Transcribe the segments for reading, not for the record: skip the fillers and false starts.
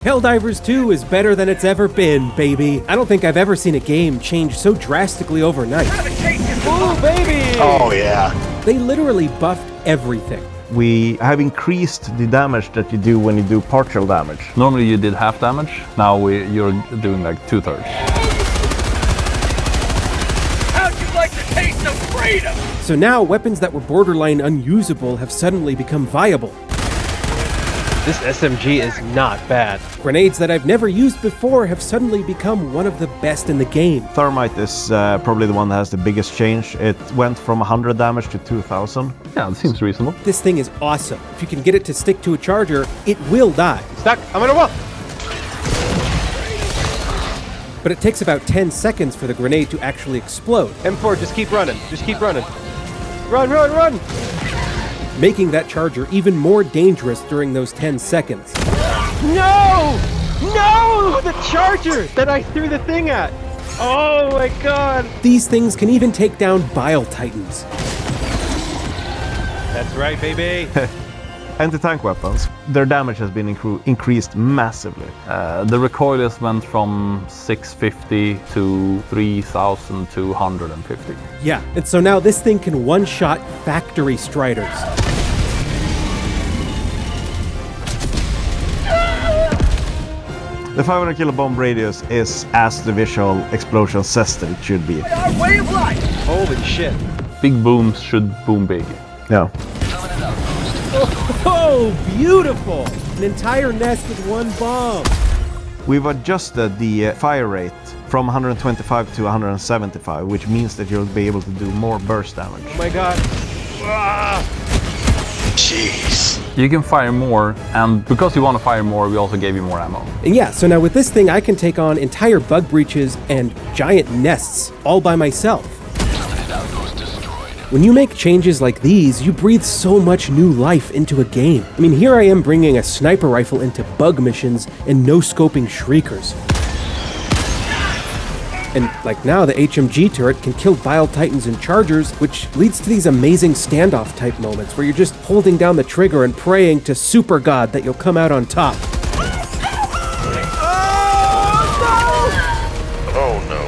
Helldivers 2 is better than it's ever been, baby. I don't think I've ever seen a game change so drastically overnight. Ooh, baby! Oh, yeah. They literally buffed everything. We have increased the damage that you do when you do partial damage. Normally you did half damage, now you're doing like 2/3. How'd you like the taste of freedom? So now weapons that were borderline unusable have suddenly become viable. This SMG is not bad. Grenades that I've never used before have suddenly become one of the best in the game. Thermite is probably the one that has the biggest change. It went from 100 damage to 2000. Yeah, it seems reasonable. This thing is awesome. If you can get it to stick to a charger, it will die. Stuck. I'm in a wall. But it takes about 10 seconds for the grenade to actually explode, M4, just keep running. Just keep running. Run, run, run! making that charger even more dangerous during those 10 seconds. No! No! The charger that I threw the thing at! Oh my god! These things can even take down Bile Titans. That's right, baby! Anti-tank weapons, their damage has been increased massively. The recoilless went from 650 to 3,250. Yeah, and so now this thing can one-shot factory striders. The 500 kilo bomb radius is as the visual explosion says that it should be. Way of life! Holy shit. Big booms should boom big. Yeah. Oh, beautiful! An entire nest with one bomb. We've adjusted the fire rate from 125 to 175, which means that you'll be able to do more burst damage. Oh my god. Ah! Jeez. You can fire more, and because you want to fire more, we also gave you more ammo. And yeah, so now with this thing, I can take on entire bug breaches and giant nests all by myself. When you make changes like these, you breathe so much new life into a game. I mean, here I am bringing a sniper rifle into bug missions and no-scoping shriekers. And like now, the HMG turret can kill Bile Titans and Chargers, which leads to these amazing standoff type moments where you're just holding down the trigger and praying to Super God that you'll come out on top. Oh no.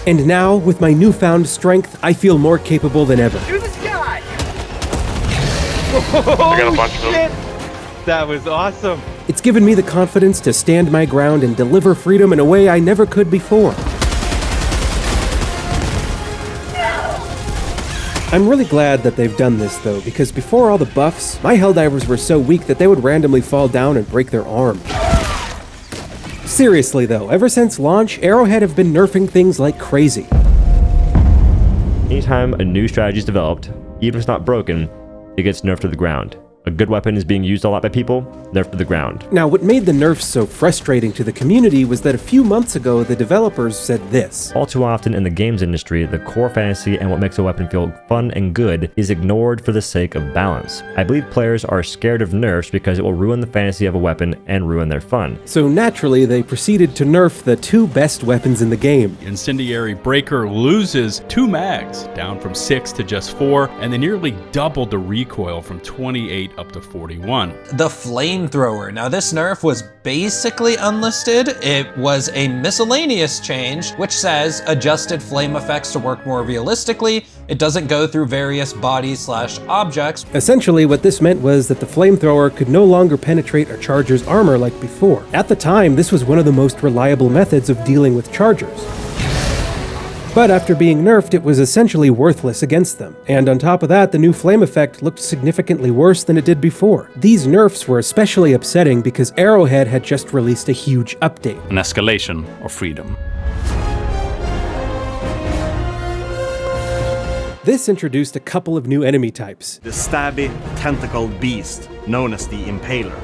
And now, with my newfound strength, I feel more capable than ever. To the sky! I got a bunch of them. That was awesome. It's given me the confidence to stand my ground and deliver freedom in a way I never could before. I'm really glad that they've done this though, because before all the buffs, my Helldivers were so weak that they would randomly fall down and break their arm. Seriously though, ever since launch, Arrowhead have been nerfing things like crazy. Anytime a new strategy is developed, even if it's not broken, it gets nerfed to the ground. A good weapon is being used a lot by people, nerfed to the ground. Now, what made the nerfs so frustrating to the community was that a few months ago, the developers said this. All too often in the games industry, the core fantasy and what makes a weapon feel fun and good is ignored for the sake of balance. I believe players are scared of nerfs because it will ruin the fantasy of a weapon and ruin their fun. So naturally, they proceeded to nerf the two best weapons in the game. Incendiary Breaker loses 2 mags, down from 6 to just 4, and they nearly doubled the recoil from 28 up to 41. The Flamethrower. Now this nerf was basically unlisted. It was a miscellaneous change, which says adjusted flame effects to work more realistically. It doesn't go through various bodies/objects. Essentially, what this meant was that the Flamethrower could no longer penetrate a Charger's armor like before. At the time, this was one of the most reliable methods of dealing with Chargers. But after being nerfed, it was essentially worthless against them. And on top of that, the new flame effect looked significantly worse than it did before. These nerfs were especially upsetting because Arrowhead had just released a huge update. An escalation of freedom. This introduced a couple of new enemy types. The stabby, tentacled beast, known as the Impaler.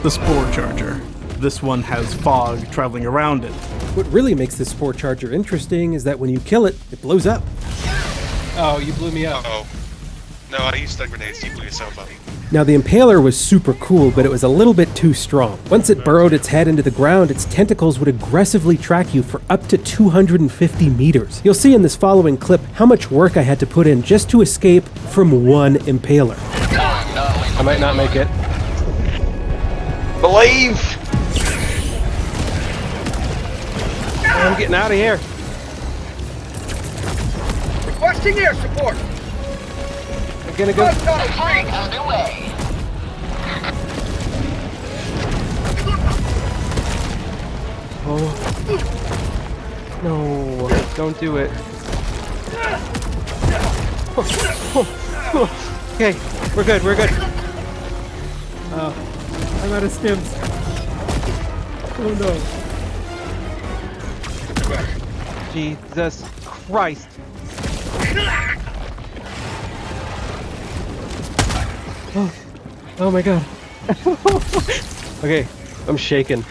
The Spore Charger. This one has fog traveling around it. What really makes this Spore Charger interesting is that when you kill it, it blows up. Oh, you blew me up. Uh-oh. No, I used stun grenades. You blew yourself up. Now the Impaler was super cool, but it was a little bit too strong. Once it burrowed its head into the ground, its tentacles would aggressively track you for up to 250 meters. You'll see in this following clip how much work I had to put in just to escape from one Impaler. I might not make it. believe. I'm getting out of here. Requesting air support. I'm gonna go. Underway. Oh. No, don't do it. Okay, we're good, we're good. I'm out of stims. Oh no. Jesus Christ. Oh my god. Okay, I'm shaking.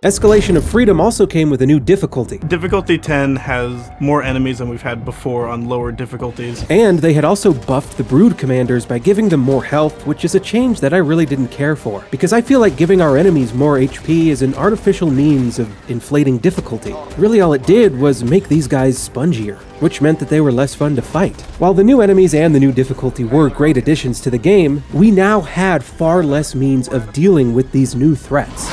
Escalation of Freedom also came with a new difficulty. Difficulty 10 has more enemies than we've had before on lower difficulties. And they had also buffed the Brood commanders by giving them more health, which is a change that I really didn't care for, because I feel like giving our enemies more HP is an artificial means of inflating difficulty. Really all it did was make these guys spongier, which meant that they were less fun to fight. While the new enemies and the new difficulty were great additions to the game, we now had far less means of dealing with these new threats.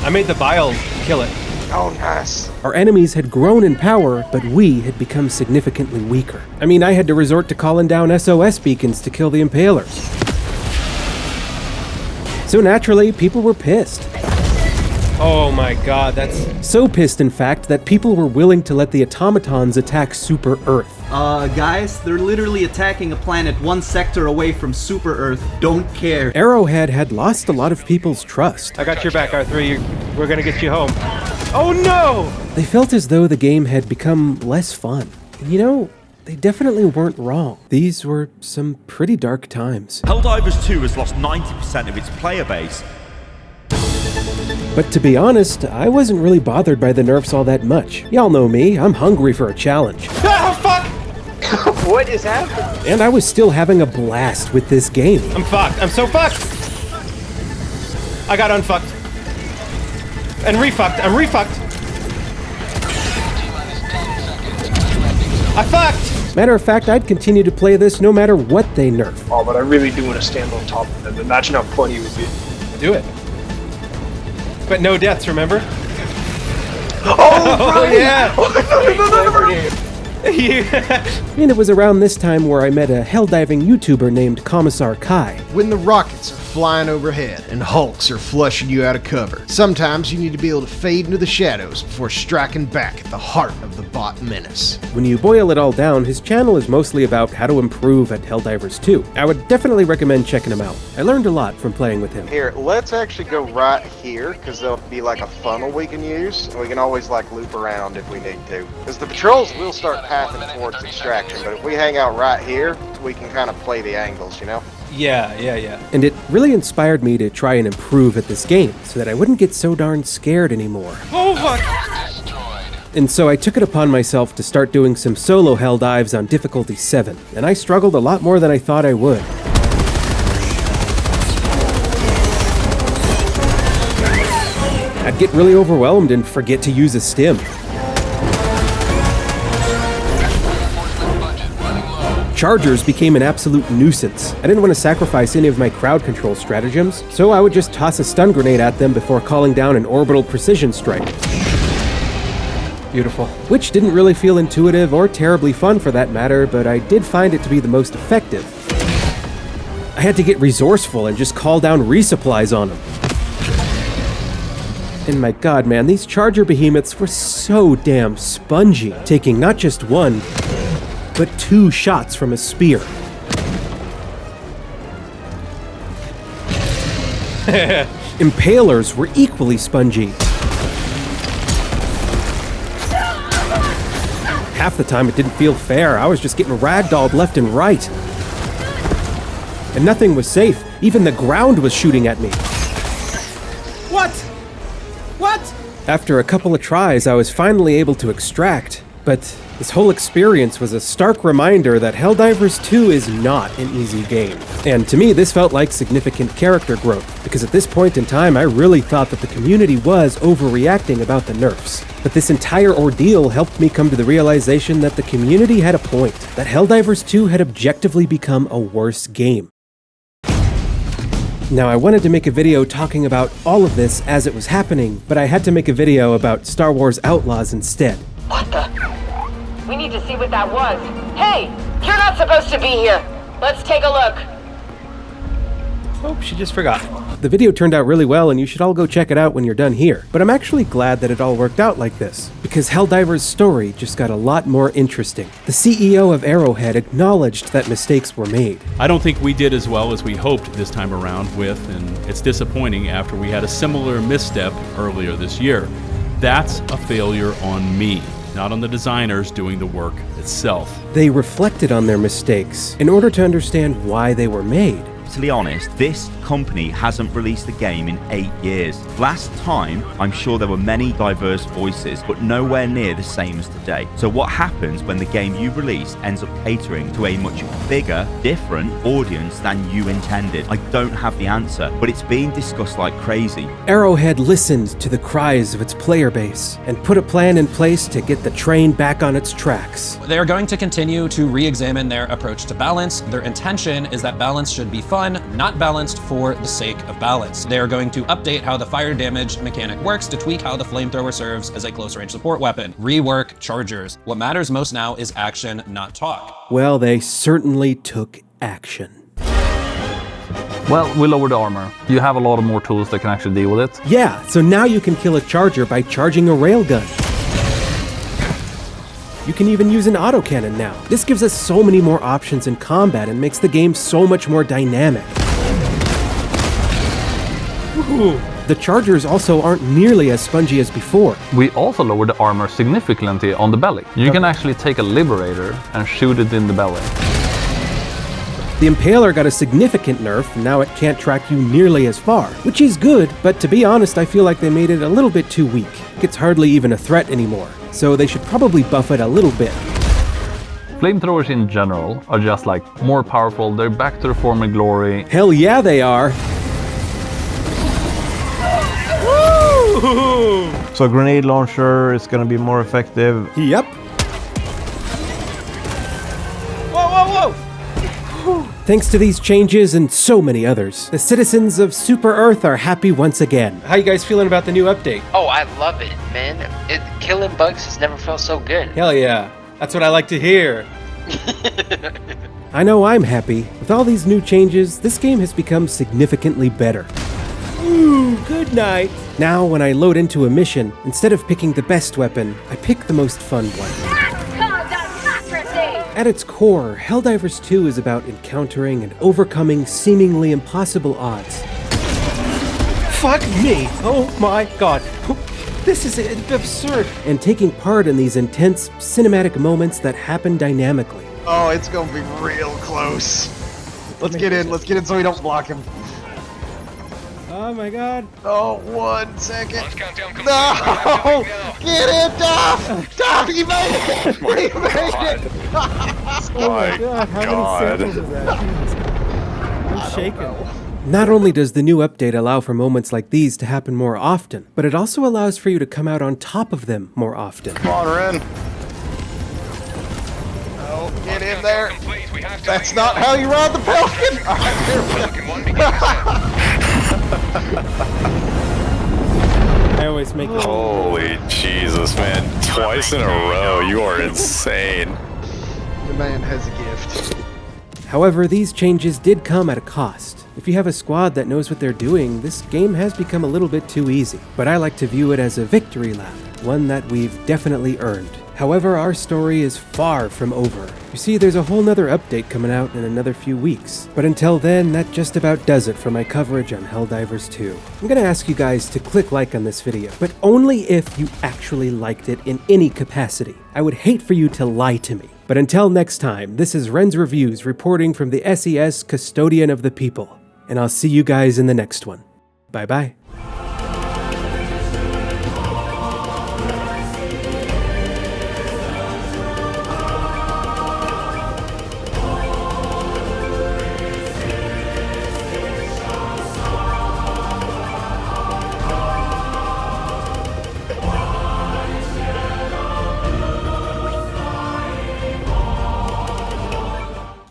I made the Bile kill it. Oh, nice. Our enemies had grown in power, but we had become significantly weaker. I mean, I had to resort to calling down SOS beacons to kill the Impalers. So naturally, people were pissed. Oh my god, that's... So pissed, in fact, that people were willing to let the automatons attack Super Earth. Guys, they're literally attacking a planet one sector away from Super Earth. Don't care. Arrowhead had lost a lot of people's trust. I got your back, R3. We're gonna get you home. Oh no! They felt as though the game had become less fun. And you know, they definitely weren't wrong. These were some pretty dark times. Helldivers 2 has lost 90% of its player base. But to be honest, I wasn't really bothered by the nerfs all that much. Y'all know me, I'm hungry for a challenge. Oh fuck! What is happening? And I was still having a blast with this game. I'm fucked. I'm so fucked! I got unfucked. And refucked. I'm refucked. I fucked! Matter of fact, I'd continue to play this no matter what they nerf. Oh, but I really do want to stand on top of them. Imagine how funny it would be. Do it. But no deaths, remember? Oh, right! Yeah! And it was around this time where I met a helldiving YouTuber named Commissar Kai. When the rockets are flying overhead and hulks are flushing you out of cover, sometimes you need to be able to fade into the shadows before striking back at the heart of the bot menace. When you boil it all down, his channel is mostly about how to improve at Helldivers 2. I would definitely recommend checking him out. I learned a lot from playing with him. Here, let's actually go right here, because there'll be like a funnel we can use, and we can always like loop around if we need to. Because the patrols will start pathing towards extraction, but if we hang out right here, we can kind of play the angles, you know? Yeah. And it really inspired me to try and improve at this game, so that I wouldn't get so darn scared anymore. Oh fuck! And so I took it upon myself to start doing some solo hell dives on difficulty 7, and I struggled a lot more than I thought I would. I'd get really overwhelmed and forget to use a stim. Chargers became an absolute nuisance. I didn't want to sacrifice any of my crowd control stratagems, so I would just toss a stun grenade at them before calling down an orbital precision strike. Beautiful. Which didn't really feel intuitive or terribly fun for that matter, but I did find it to be the most effective. I had to get resourceful and just call down resupplies on them. And my god, man, these charger behemoths were so damn spongy, taking not just one, but 2 shots from a spear. Impalers were equally spongy. Half the time it didn't feel fair. I was just getting ragdolled left and right. And nothing was safe. Even the ground was shooting at me. What? After a couple of tries, I was finally able to extract, but this whole experience was a stark reminder that Helldivers 2 is not an easy game. And to me, this felt like significant character growth, because at this point in time, I really thought that the community was overreacting about the nerfs. But this entire ordeal helped me come to the realization that the community had a point, that Helldivers 2 had objectively become a worse game. Now, I wanted to make a video talking about all of this as it was happening, but I had to make a video about Star Wars Outlaws instead. What the? We need to see what that was. Hey, you're not supposed to be here. Let's take a look. Oh, she just forgot. The video turned out really well, and you should all go check it out when you're done here. But I'm actually glad that it all worked out like this, because Helldivers' story just got a lot more interesting. The CEO of Arrowhead acknowledged that mistakes were made. I don't think we did as well as we hoped this time around with, and it's disappointing after we had a similar misstep earlier this year. That's a failure on me, not on the designers doing the work itself. They reflected on their mistakes in order to understand why they were made. To be honest, this company hasn't released a game in 8 years. Last time, I'm sure there were many diverse voices, but nowhere near the same as today. So what happens when the game you release ends up catering to a much bigger, different audience than you intended? I don't have the answer, but it's being discussed like crazy. Arrowhead listened to the cries of its player base and put a plan in place to get the train back on its tracks. They are going to continue to re-examine their approach to balance. Their intention is that balance should be fun, not balanced for the sake of balance. They are going to update how the fire damage mechanic works to tweak how the flamethrower serves as a close range support weapon. Rework chargers. What matters most now is action, not talk. Well, they certainly took action. Well, we lowered the armor. You have a lot of more tools that can actually deal with it. Yeah, so now you can kill a charger by charging a railgun. You can even use an autocannon now. This gives us so many more options in combat and makes the game so much more dynamic. Ooh. The chargers also aren't nearly as spongy as before. We also lowered the armor significantly on the belly. You can actually take a Liberator and shoot it in the belly. The Impaler got a significant nerf, and now it can't track you nearly as far, which is good, but to be honest, I feel like they made it a little bit too weak. It's hardly even a threat anymore, so they should probably buff it a little bit. Flamethrowers in general are just like more powerful, they're back to their former glory. Hell yeah, they are! Woo! So grenade launcher is gonna be more effective. Yep. Whoa, whoa, whoa! Thanks to these changes and so many others, the citizens of Super Earth are happy once again. How you guys feeling about the new update? Oh, I love it, man. Killing bugs has never felt so good. Hell yeah. That's what I like to hear. I know I'm happy. With all these new changes, this game has become significantly better. Ooh, good night. Now, when I load into a mission, instead of picking the best weapon, I pick the most fun one. At its core, Helldivers 2 is about encountering and overcoming seemingly impossible odds. Fuck me! Oh my god. This is absurd. And taking part in these intense cinematic moments that happen dynamically. Oh, it's gonna be real close. Let's get in so we don't block him. Oh my god. Oh, 1 second. No! Get in, Duff! Duff, you made it! You made it! Oh my god, how many samples is that? I'm shaking. Not only does the new update allow for moments like these to happen more often, but it also allows for you to come out on top of them more often. Come on, Ren. Oh, get in there. That's not how you ride the Pelican! I always make it. Holy Jesus, man. Twice in a row. You are insane. The man has a gift. However, these changes did come at a cost. If you have a squad that knows what they're doing, this game has become a little bit too easy. But I like to view it as a victory lap, one that we've definitely earned. However, our story is far from over. You see, there's a whole nother update coming out in another few weeks. But until then, that just about does it for my coverage on Helldivers 2. I'm gonna ask you guys to click like on this video, but only if you actually liked it in any capacity. I would hate for you to lie to me. But until next time, this is Ren's Reviews reporting from the SES Custodian of the People. And I'll see you guys in the next one. Bye-bye.